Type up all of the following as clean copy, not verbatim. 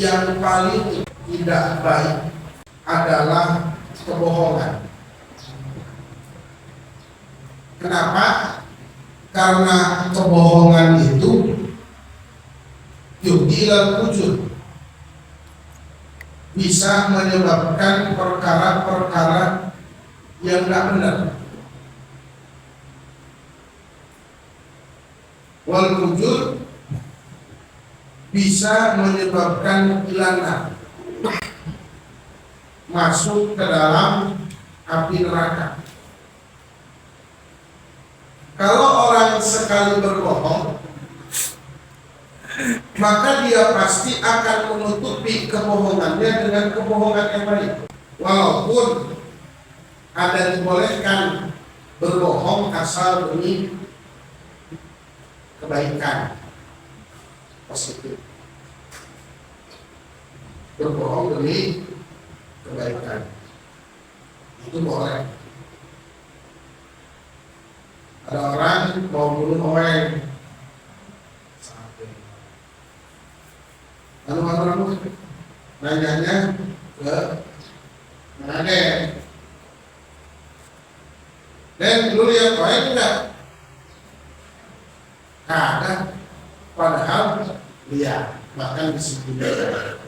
yang paling tidak baik adalah kebohongan. Kenapa? Karena kebohongan itu yudhilal wujud, bisa menyebabkan perkara-perkara yang tidak benar. Wal wujud bisa menyebabkan lana, masuk ke dalam api neraka. Kalau orang sekali berbohong, maka dia pasti akan menutupi kebohongannya dengan kebohongan yang lain. Walaupun ada dibolehkan berbohong asal demi kebaikan positif, berbohong demi kebaikan itu boleh. Ada orang mau bunuh orang, lalu orang nanyanya ke Raden, dan lu lihat orang enggak? Ada, padahal lihat, bahkan disebutkan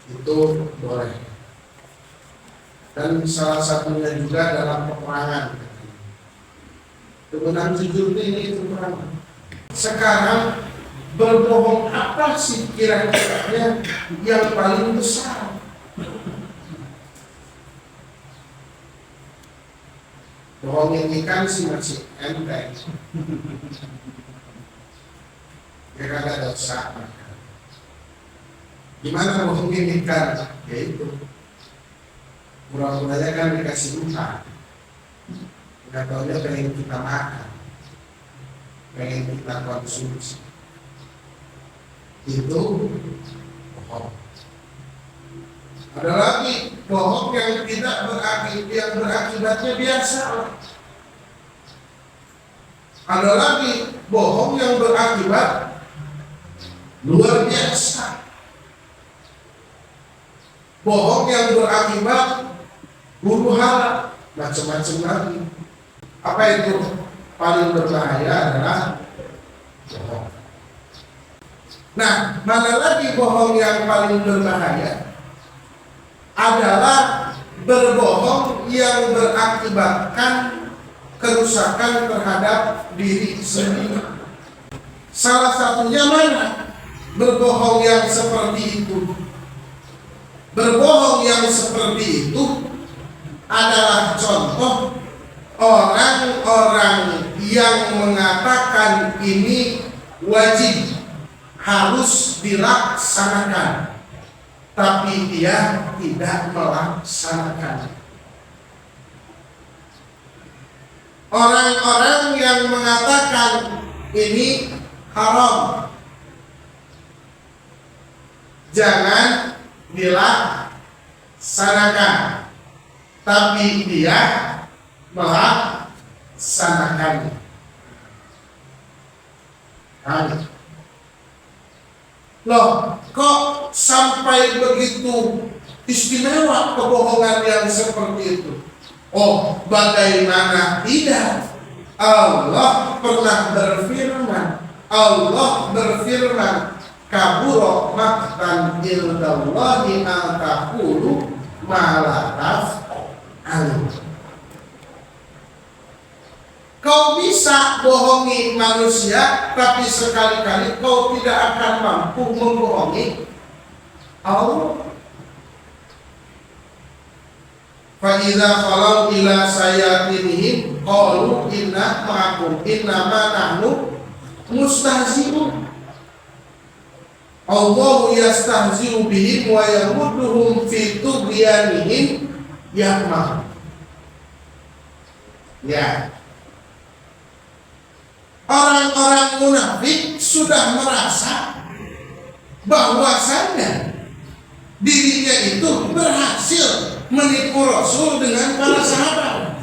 itu boleh. Dan salah satunya juga dalam peperangan. Kebenaran jujur ini itu peperangan. Sekarang berbohong apa sih kira-kira yang paling besar? Bohongin ikan sih masih enteng, ya kagak dosa. Gimana bohongin ikan? Ya itu, pura-puranya kan dikasih utang, nggak taunya pengen kita makan, pengen kita konsumsi. Itu bohong. Ada lagi bohong yang tidak yang berakibatnya biasa. Ada lagi bohong yang berakibat luar biasa. Bohong yang berakibat huru hara, macam-macam lagi. Apa itu? Paling berbahaya adalah bohong. Nah, mana lagi bohong yang paling berbahaya? Adalah berbohong yang berakibatkan kerusakan terhadap diri sendiri. Salah satunya mana? Berbohong yang seperti itu. Berbohong yang seperti itu adalah contoh orang-orang yang mengatakan ini wajib, harus dilaksanakan, tapi dia tidak melaksanakan. Orang-orang yang mengatakan ini haram, jangan dilaksanakan, tapi dia melaksanakannya. Loh, kok sampai begitu istimewa kebohongan yang seperti itu? Oh, bagaimana tidak? Allah pernah berfirman. Allah berfirman, kabura maqtan indallahi an taqulu ma la taf'alun. Kau bisa bohongi manusia, tapi sekali-kali kau tidak akan mampu membohongi Allah. Fa idza khalau ila sayatinihim qalu inna ma'akum innama nahnu mustahzi'un. Allahu yastahzi'u bihim wa yamudduhum fi tughyanihim ya'mahun. Ya. Orang-orang munafik sudah merasa bahwasannya dirinya itu berhasil menipu Rasul dengan para sahabat.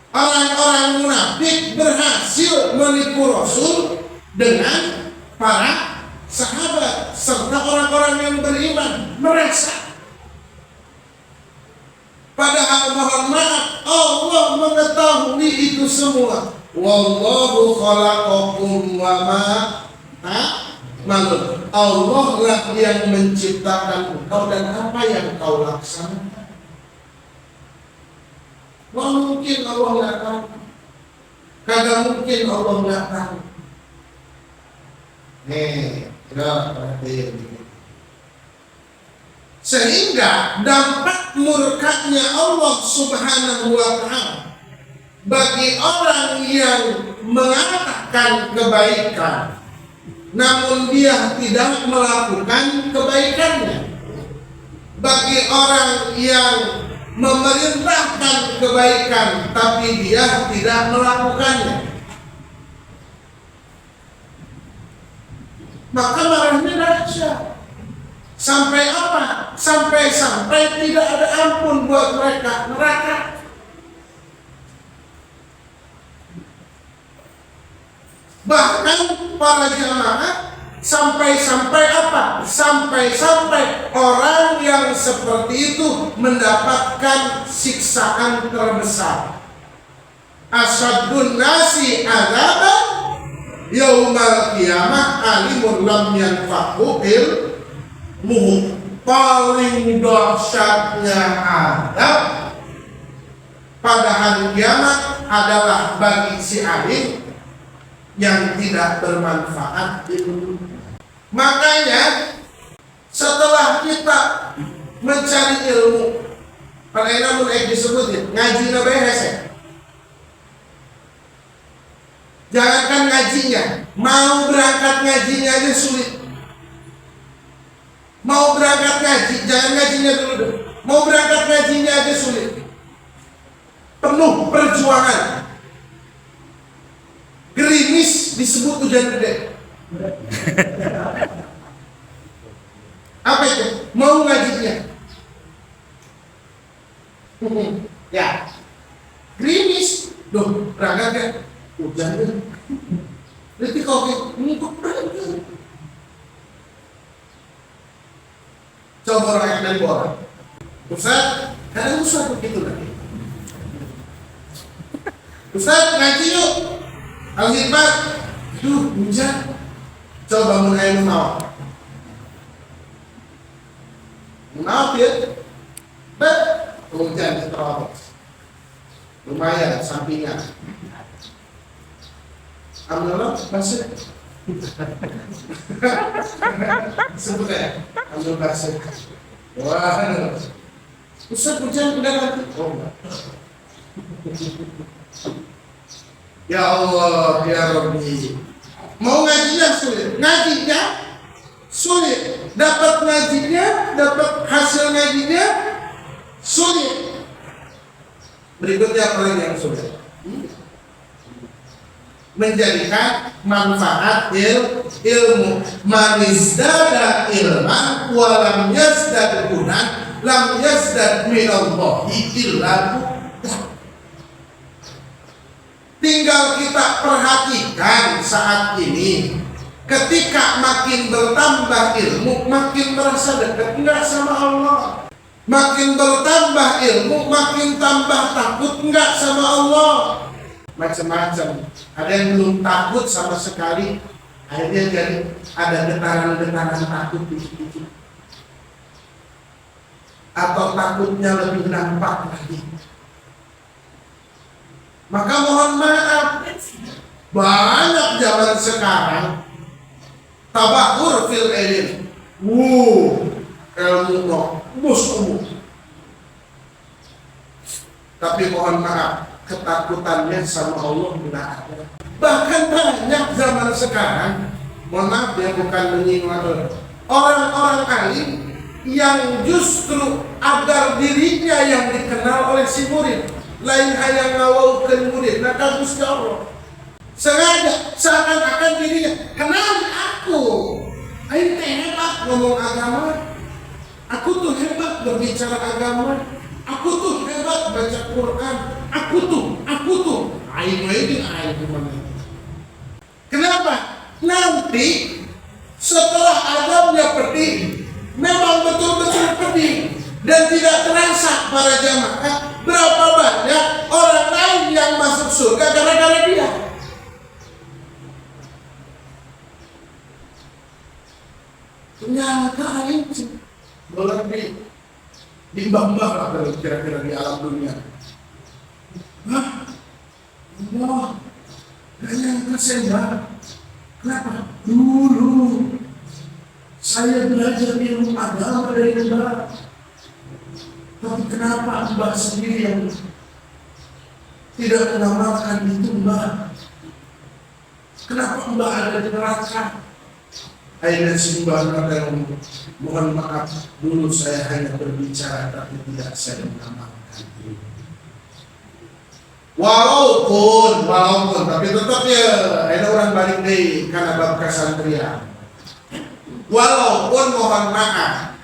Orang-orang munafik berhasil menipu Rasul dengan para orang yang beriman merasa. Padahal mohon maaf, Allah mengetahui itu semua. Wallahu khalaqakum wa ma ta'malun. Allah lah yang menciptakan engkau dan apa yang kau laksanakan. Nggak mungkin Allah nggak tahu. Kagak mungkin Allah nggak tahu. Perhatiin. Sehingga dampak murkanya Allah Subhanahu wa Ta'ala bagi orang yang mengatakan kebaikan namun dia tidak melakukan kebaikannya, bagi orang yang memerintahkan kebaikan tapi dia tidak melakukannya, maka marahnya dahsyat. Sampai apa? Sampai tidak ada ampun buat mereka, neraka. Bahkan para jamaah sampai apa? Sampai orang yang seperti itu mendapatkan siksaan terbesar. Asyadun nasi adzaban yaumal qiyamah alimun lam yanfa'u ilmuhu. Paling dahsyatnya adab pada hari kiamat adalah bagi si alim yang tidak bermanfaat ilmu. Makanya setelah kita mencari ilmu, pada namun disebut ngaji beres ya. Jangankan ngajinya, mau berangkat ngajinya aja sulit. Mau berangkat ngaji, jangan ngajinya dulu. Mau berangkat ngajinya aja sulit. Penuh perjuangan. Gerimis disebut hujan gede. Apa itu? Mau ngajinya? Ya. Gerimis. Duh, berangkat kan? Hujan gede. Berarti kalau ini kok berangkat? Coba orang yang dari bawah. Ustaz, ada Ustaz begitu lagi. Ustaz, ngaji yuk. Al-Hikmat, hujan. Coba bangun air menawar. Menawar ya. Hujan terobos. Lumayan sampingan. Alhamdulillah, masuk. Sebut ya. Alhamdulillah, masuk. Wah, Ustaz hujan udah nanti. Oh enggak. Ya Allah, ya Rabbi. Mau ngajinya sulit, ngajinya sulit, dapat ngajinya, dapat hasil ngajinya sulit. Berikutnya apa lagi yang sulit? Menjadikan manfaat ilmu. Manizdada ilman walam yazdad hudan lam yazdad minallahi illa. Tinggal kita perhatikan saat ini, ketika makin bertambah ilmu, makin merasa dekat enggak sama Allah. Makin bertambah ilmu, makin tambah takut enggak sama Allah. Macam-macam. Ada yang belum takut sama sekali, akhirnya jadi ada getaran-getaran takut dikit-dikit. Atau takutnya lebih nampak lagi. Maka mohon maaf, banyak zaman sekarang tabakur fil ilm. Ilmu bos umum. Tapi mohon maaf, ketakutannya sama Allah tidak ada. Bahkan banyak zaman sekarang, mohon maaf ya, bukan menyinggung orang-orang alim yang justru agar dirinya yang dikenal oleh si murid, lain hayang ngawaukeun murid, nah Gusti Allah sengaja seakan-akan dirinya kenal aku. Aing teh hebat ngomong agama, aku tuh hebat berbicara agama, aku tuh hebat baca Quran, aku tuh aing gimana? Kenapa? Nanti setelah adabnya pedih, surga gara-gara dia. Ternyata itu boleh dimbang-bang lah kira-kira di alam dunia. Hah? Allah, gak nyangka saya. Kenapa? Dulu saya belajar ilmu agama dari Mbak. Tapi kenapa Mbak sendiri yang tidak mengamalkan itu Mbak? Kenapa Mbak ada di neraka? Akhirnya si Mbak yang mohon maaf, dulu saya hanya berbicara tapi tidak saya mengamalkan itu. Walaupun tapi tetap ya ada orang balik deh karena bab kesantria. Walaupun mohon maaf,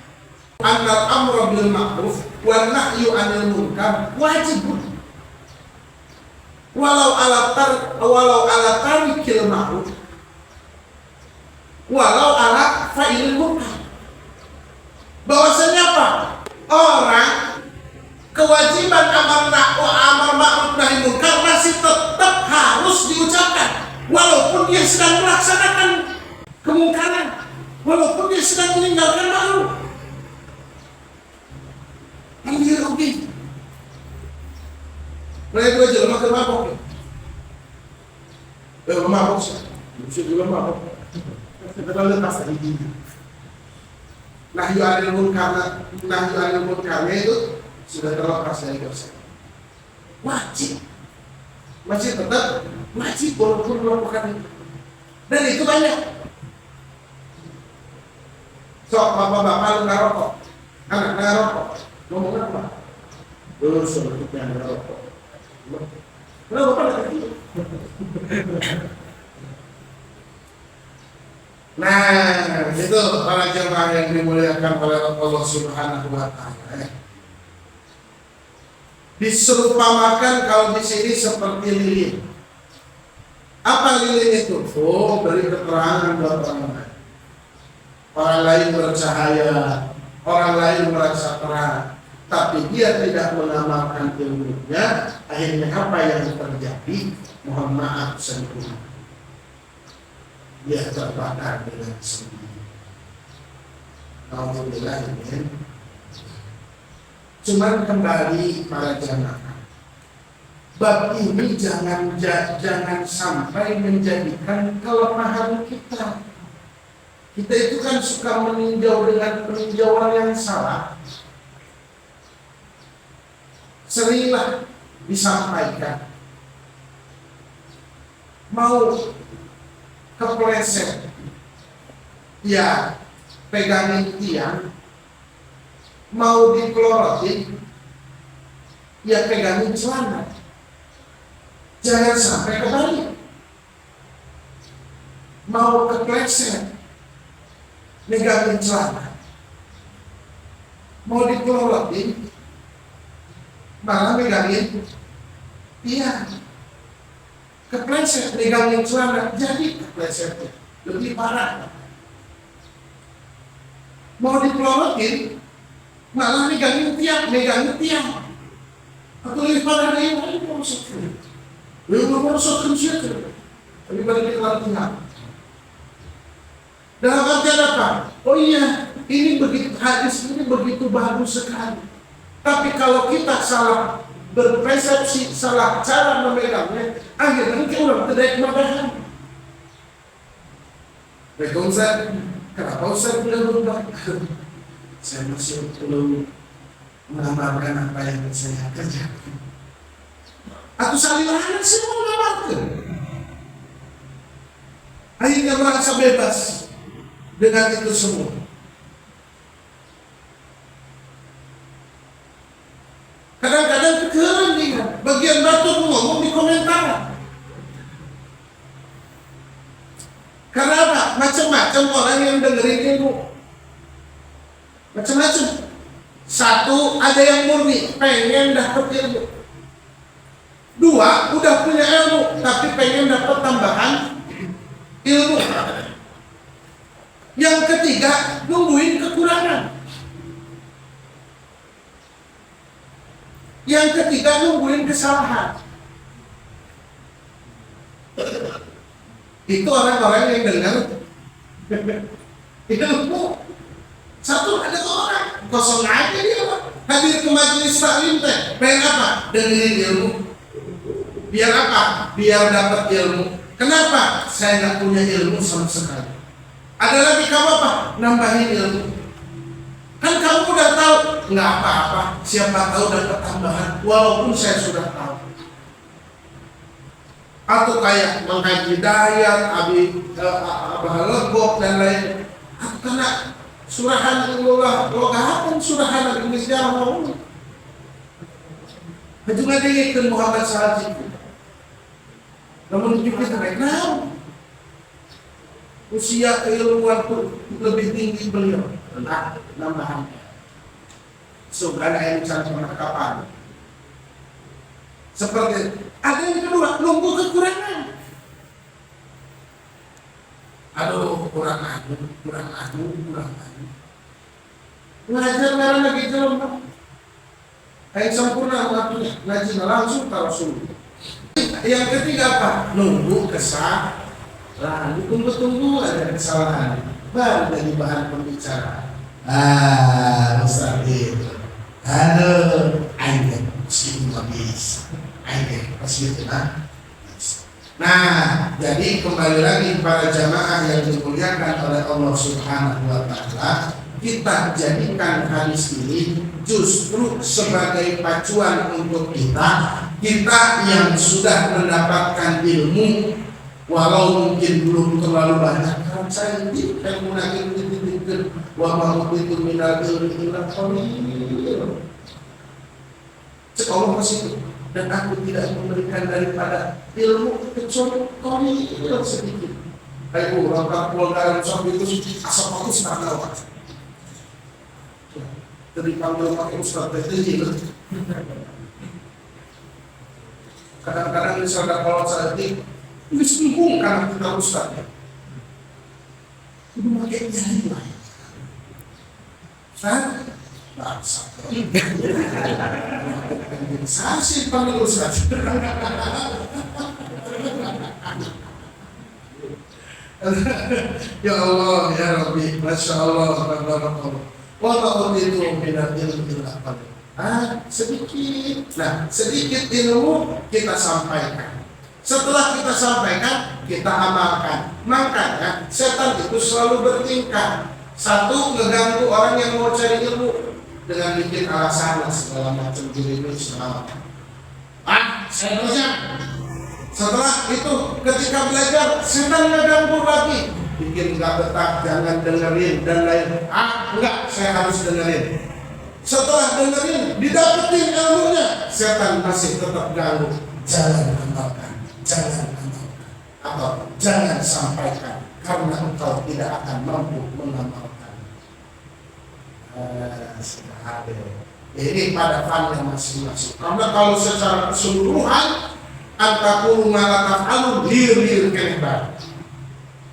annal amru bil ma'ruf wan nahyu 'anil munkar wajib. Walau ala tarikil ma'ruf walau ala fa'ilil munkar. Bahwasanya apa? Orang kewajiban amar ma'ruf nahi munkar masih tetap harus diucapkan walaupun dia sedang melaksanakan kemungkaran, walaupun dia sedang meninggalkan ma'ruf. Ini oke. Mereka aja lemah ke mabok. Mabok sih. Bisa juga mabok. Kita lepas tadi gini. Nahyu 'anil munkar itu sudah terlepas dari dosa. Wajib tetap wajib walaupun melakukan itu. Dan itu banyak. Sok bapak-bapak lu ngerokok, anak ngerokok, ngomong apa? Sebetulnya ngerokok. Kenapa bapak nggak gitu? Nah, itu para jemaah yang dimuliakan oleh Allah Subhanahu wa Ta'ala. Diserupakan kalau di sini seperti lilin. Apa lilin itu? Oh, beri keterangan buat orang lain. Orang lain bercahaya, orang lain merasa terang, tapi dia tidak mengamalkan ilmunya. Akhirnya apa yang terjadi? Mohon maaf sempurna. Dia terbakar dengan sendiri. Alhamdulillah ini. Cuman kembali para jamaah, bab ini jangan sampai menjadikan kelemahan kita. Kita itu kan suka meninjau dengan peninjauan yang salah. Seringlah disampaikan, mau kepleset, ya pegangin tiang, mau dipelorotin, ya pegangin celana. Jangan sampai kebalik. Mau kepleset, megangin celana, mau dipelorotin, malah megangin tiang. Kepleset, megangin celana, jadi keplesetnya lebih parah. Mau dipelorotin, malah megangin tiang. Atau lebih parah dari yang lain, merosotkan siapa? Lebih pada dikelar tiang. Dalam artian apa? Oh iya, ini begitu hadis ini begitu bagus sekali. Tapi kalau kita salah berpersepsi, salah cara memegangnya, akhirnya kita udah tidak kemadahan. Baik Ustaz, kenapa Ustaz bilang berubah? Saya masih belum mengamalkan apa yang saya kerjakan. Aku salilahan semua mengamalkan. Akhirnya merasa bebas dengan itu semua. Kadang-kadang kekeren dia, bagian batur ngomong di komentar. Karena apa? Macam-macam orang yang dengerin ilmu. Macam-macam. Satu, ada yang murni, pengen dapat ilmu. Dua, udah punya ilmu, tapi pengen dapat tambahan ilmu. Yang ketiga, nungguin kekurangan. Yang ketiga, nungguin kesalahan. Itu orang-orang yang dengar ilmu. Satu ada orang kosong aja dia Pak. Hadir ke majelis taklim teh, pengen apa? Dengerin ilmu. Biar apa? Biar dapat ilmu. Kenapa? Saya nggak punya ilmu sama sekali. Ada lagi kamu apa? Nambahin ilmu. Kan kamu udah tahu, nggak apa-apa. Siapa tahu dapat tambahan, walaupun saya sudah tahu. Atau kayak mengkaji dayat, abah legok dan lain. Karena surahan Allah, logahapan surahan Indonesia jarang mau. Juga dia ke Muhammad Salih. Namun juga mereka usia keilmuan pun lebih tinggi beliau. Nah, nambahan. So, ada yang misalnya kapan? Seperti ada yang kedua, nunggu kekurangan. Aduh, kurang anu. Ngajar karena lagi jalan, kayak sempurna waktunya, ngaji langsung taruh suruh. Yang ketiga apa? Nunggu kesalahan. Tunggu ada kesalahan. Baru jadi bahan pembicaraan. Ustaz itu. Aduh, aing mesti habis. Aing pasti itu Nah, jadi kembali lagi para jamaah yang dimuliakan oleh Allah Subhanahu wa taala, kita jadikan hadis ini justru sebagai pacuan untuk kita yang sudah mendapatkan ilmu, walau mungkin belum terlalu banyak. Kalau saya ini kan mungkin wa ma itu minal ilmi illa qalil. Allah masih dan aku tidak memberikan daripada ilmu kecuali qalil sedikit. Ayo orang pelanggaran sampai itu asal aku sekarang awak. Jadi panggil pakai ustaz itu. Kadang-kadang misalnya kalau saya ini singgung karena kita ustaznya. Itu pakai nyari lah. Saya sih panggil ustaz. Ya Allah, ya Rabbi, Masya Allah, Tabarakallah. Wa itu minat ilmu apa? Sedikit. Nah, sedikit ilmu kita sampaikan. Setelah kita sampaikan, kita amalkan. Makanya setan itu selalu bertingkah. Satu, ngeganggu orang yang mau cari ilmu dengan bikin alasan segala macam diri segala. Saya belajar. Setelah itu, ketika belajar, setan ngeganggu lagi. Bikin nggak betah, jangan dengerin dan lain. Enggak, saya harus dengerin. Setelah dengerin, didapetin ilmunya, setan masih tetap ganggu. Jangan amalkan, atau jangan sampaikan, karena engkau tidak akan mampu mengamalkan. Ini pada fannya masing-masing. Karena kalau secara keseluruhan, antakulu malataf alu lir kenebal.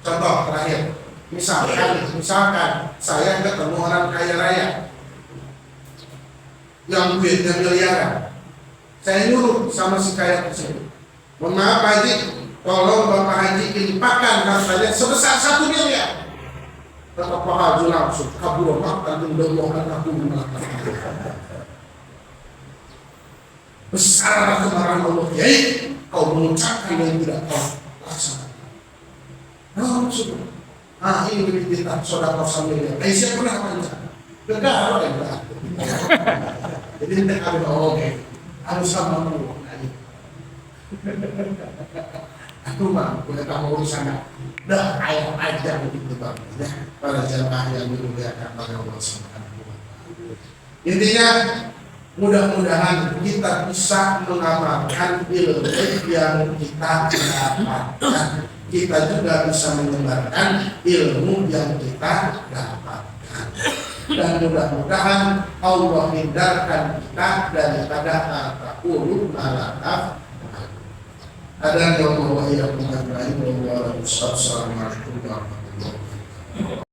Contoh terakhir, misalkan saya ketemu orang kaya raya yang duitnya miliaran, saya nyuruh sama si kaya tersebut, mohon maaf Pak Haji, tolong Bapak Haji limpahkan hartanya sebesar 1 miliar. Kata Pak Haji langsung kabur makan dan doakan aku melakukan. Besar kemarahan Allah, yai kau mengucapkan yang tidak kau laksanakan. Nah, maksudnya, ini lebih kita saudara sambil Aisyah pernah panjang, negara yang berarti. Jadi tidak ada oke, harus sama mau. Aku mah boleh kamu urusan, dah ayam aja begitu bang. Para jamaah yang dimuliakan oleh Allah Subhanahu wa taala. Intinya, mudah-mudahan kita bisa mengamalkan ilmu yang kita dapatkan. Kita juga bisa menyebarkan ilmu yang kita dapatkan. Dan mudah-mudahan Allah hindarkan kita daripada al-taqulu malataf. Ada yang Allah wa iyyakum ajma'in. Assalamualaikum warahmatullahi wabarakatuh.